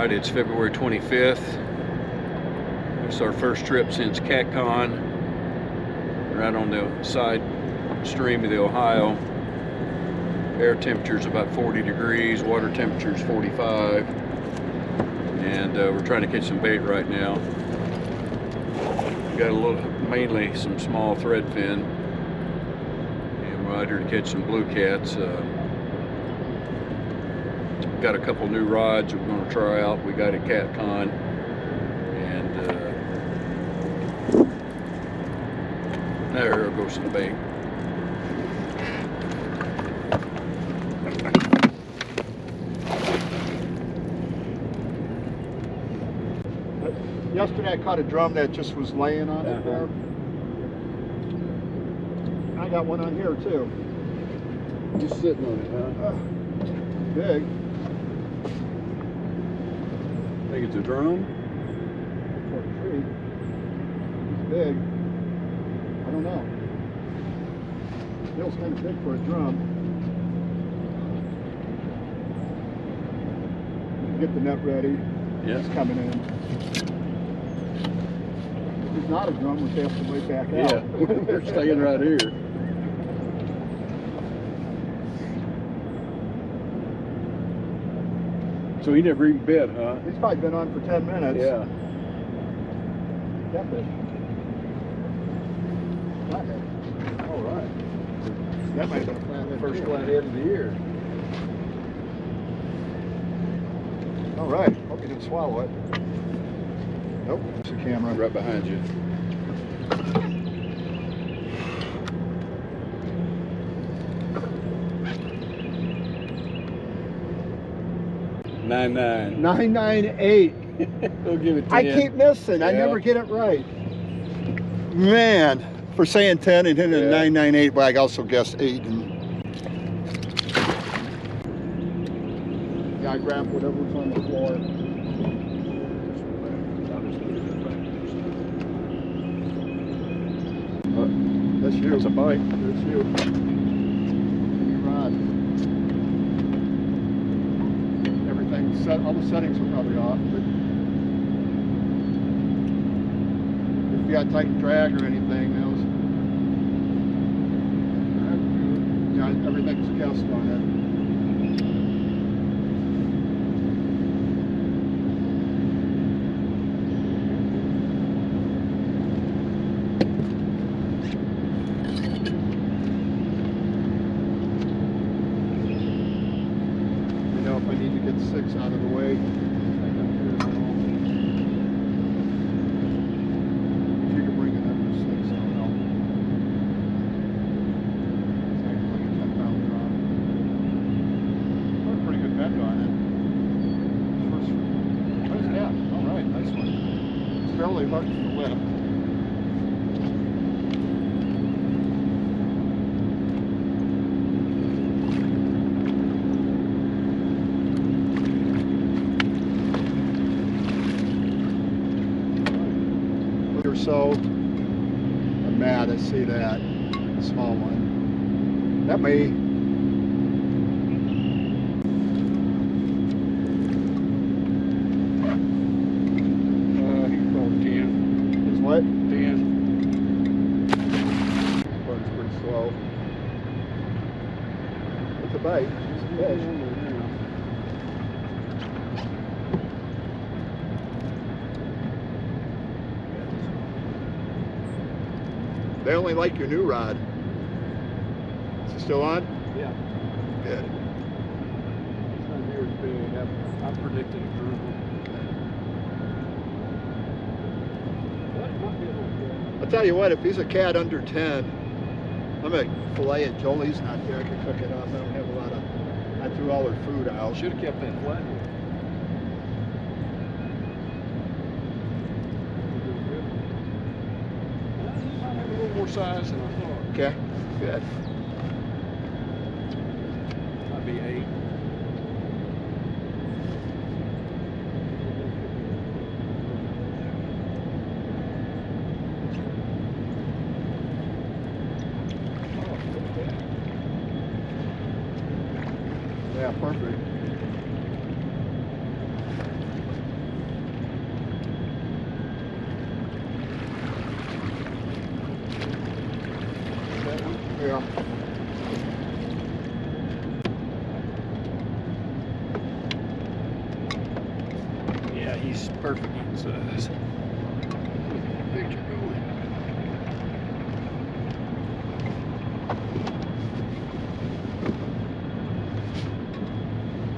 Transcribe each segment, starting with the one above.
Alright, it's February 25th. It's our first trip since CatCon. Right on the side stream of the Ohio. Air temperature is about 40 degrees, water temperature is 45. And we're trying to catch some bait right now. We got mainly some small threadfin. And we're out here to catch some blue cats. Got a couple new rods we're going to try out. We got at CatCon, and there goes the bait. Yesterday I caught a drum that just was laying on it there. I got one on here too. Just sitting on it, huh? Big. I think it's a drum. For a tree. It's big. I don't know. Feels kind of big for a drum. Get the net ready. Yeah. It's coming in. If it's not a drum, we have to wait back out. Yeah, they're staying right here. So he never even bit, huh? He's probably been on for 10 minutes. Yeah. Catfish. Flathead. All right. That might have been a flathead. First too. flathead of the year. All right. Hope you didn't swallow it. Nope. It's a camera. Right behind you. Nine 998. We'll give it 10. I keep missing. I Yeah. never get it right. Man, for saying 10 and hitting a 998, but I also guessed 8. And yeah, I grabbed whatever was on the floor. That's you. That's a bite. That's you. Your rod. Everything set. All the settings are probably off, but if you got tight drag or anything, those. Yeah, everything's guessed on it. If I need to get 6 out of the way. If you could bring it up to 6, I don't know. It's like a 10-pound drop. Got a pretty good bend on it. Nice cat. All right, nice one. It's fairly hard to lift. Or so. I'm mad, I see that. A small one. That may. He's about 10. Is what? 10. Runs pretty slow. It's a bite. It's a fish. They only like your new rod. Is it still on? Yeah. Good. It's not near as big. I'm predicting a drum. I'll tell you what, if he's a cat under 10, I'm gonna fillet it. Jolie's not there. I can cook it up. I don't have a lot of. I threw all her food out. Should have kept that flat. A little more size than I thought. Okay, good. Might be 8. Yeah, perfect. Yeah. Yeah, he's perfect in size. Picture going.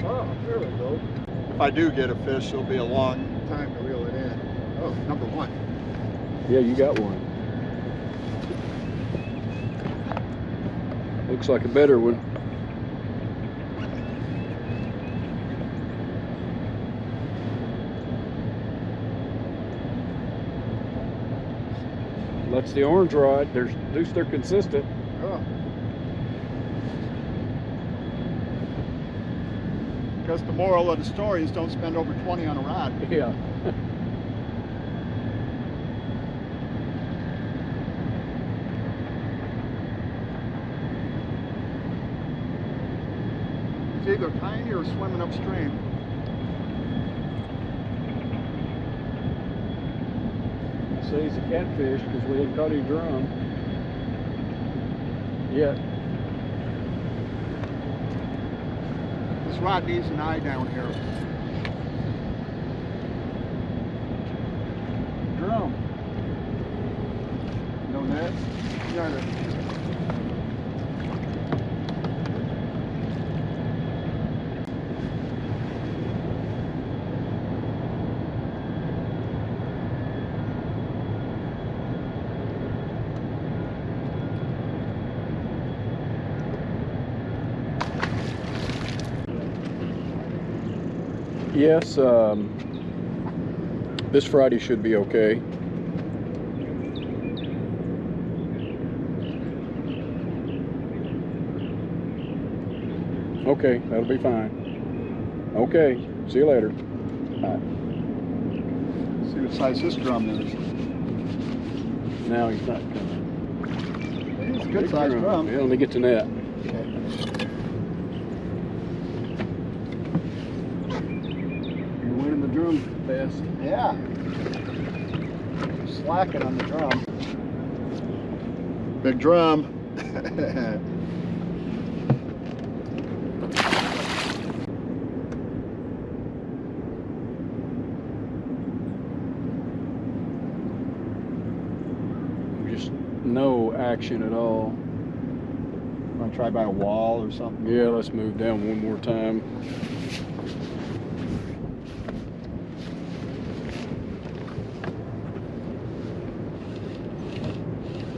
Oh, there we go. If I do get a fish, it'll be a long time to reel it in. Oh, number one. Yeah, you got one. Looks like a better one. That's the orange rod. There's at least they're consistent. Oh. Because the moral of the story is don't spend over 20 on a rod. Yeah. It's either tiny or swimming upstream. I say he's a catfish because we ain't caught any drum yet. This rod needs an eye down here. Drum. No net? Got it. Yes, this Friday should be okay. Okay, that'll be fine. Okay, see you later. Bye. See what size this drum is. Now he's not coming. It's a good size drum. Yeah, let me get to net. Okay. You're winning the drum fest. Yeah. Slacking on the drum. Big drum. Just no action at all. Want to try by a wall or something? Yeah, let's move down one more time.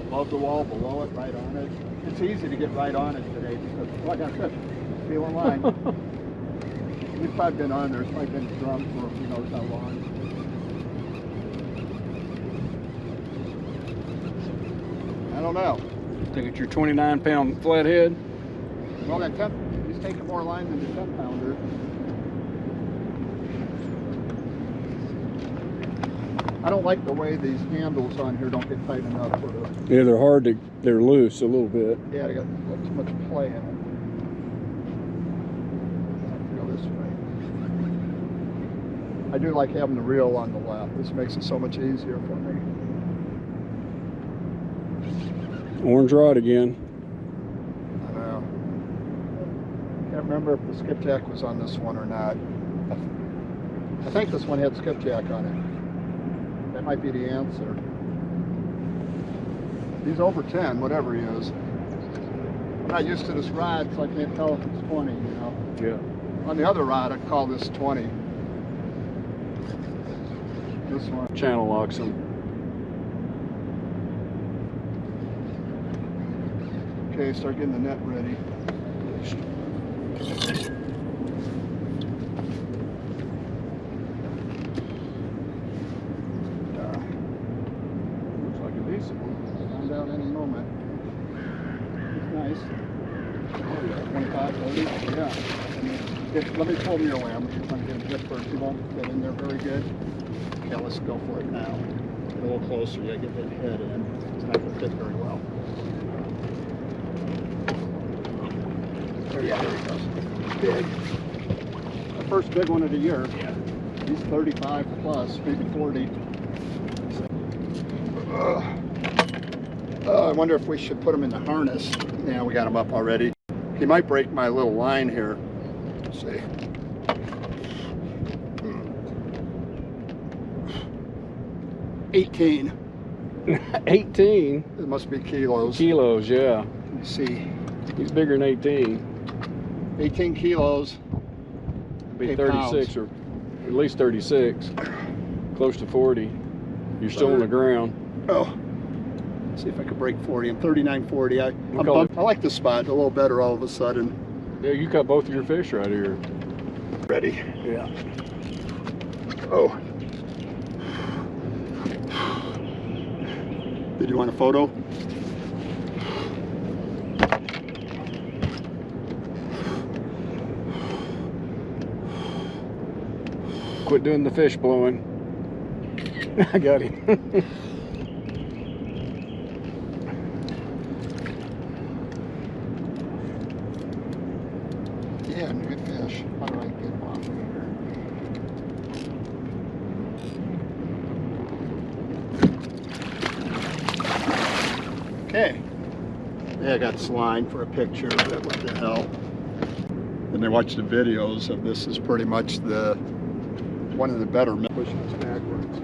Above the wall, below it, right on it. It's easy to get right on it today because, like I said, feeling line. We've probably been on there. It's probably been drum for who knows how long. I don't know. I think it's your 29-pound flathead. Well, that 10, he's taking more line than the 10-pounder. I don't like the way these handles on here don't get tight enough for the. Yeah, they're hard to, they're loose a little bit. Yeah, they got too much play in it. Go this way. I do like having the reel on the left. This makes it so much easier for me. Orange rod again. I know. Can't remember if the skipjack was on this one or not. I think this one had skipjack on it. That might be the answer. He's over 10, whatever he is. I'm not used to this rod, so I can't tell if it's 20, you know. Yeah. On the other rod, I'd call this 20. This one. Channel locks them. Okay, start getting the net ready. Looks like a decent one. Find out any moment. It's nice. Oh yeah, 25, 30. Yeah. Let me pull your lamb. I'm trying to get a dip first. You won't get in there very good. Yeah, let's go for it now. Get a little closer. Yeah, get that head in. It's not going to fit very well. Yeah, there he goes. Big. The first big one of the year. Yeah. He's 35 plus, maybe 40. I wonder if we should put him in the harness. Yeah, we got him up already. He might break my little line here. Let's see. 18. 18 It must be kilos. kilos, yeah. Let me see. He's bigger than 18. 18 kilos. Be 8 36 pounds. or at least 36. Close to 40. You're still on the ground. Oh. Let's see if I could break 40. I'm 39.40. I like the spot a little better all of a sudden. Yeah, you got both of your fish right here. Ready. Yeah. Oh. Did you want a photo? Quit doing the fish blowing. I got him. Yeah, good fish. How do I get him off here? Okay. Yeah, I got slime for a picture of it. What the hell? And I watched the videos of this. Is pretty much the one of the better. Pushing this backwards.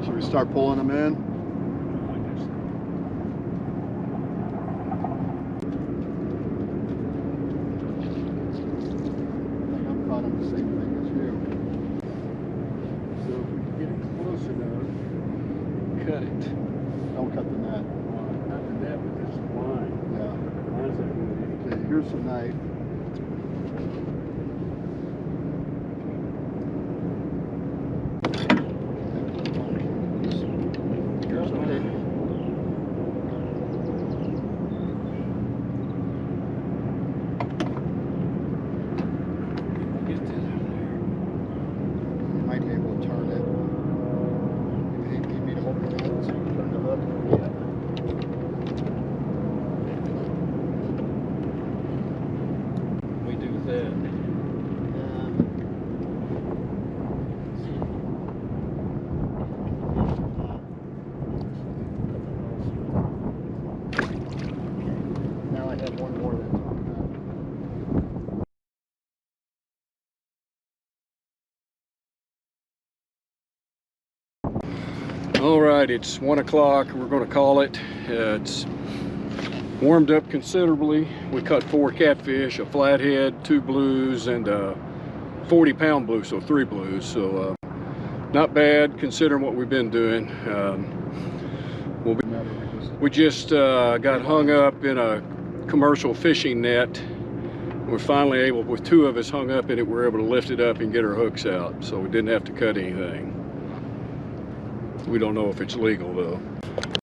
Should we start pulling them in? I'm caught on the same thing as you. So if we can get it close enough, cut it. Don't cut the net. Not the net, but just the line. Yeah. Line's not good. Okay, here's the knife. Here's the pig. Get this out there. You might be able to turn it. You need me to hold your hand so you can turn the hook? We do that. Now I have one more that's on that. All right, it's 1 o'clock. We're going to call it. It's warmed up considerably. We caught 4 catfish, a flathead, 2 blues, and a 40-pound blue, so 3 blues. So not bad considering what we've been doing. We just got hung up in a commercial fishing net. We're finally able, with 2 of us hung up in it, we're able to lift it up and get our hooks out. So we didn't have to cut anything. We don't know if it's legal though.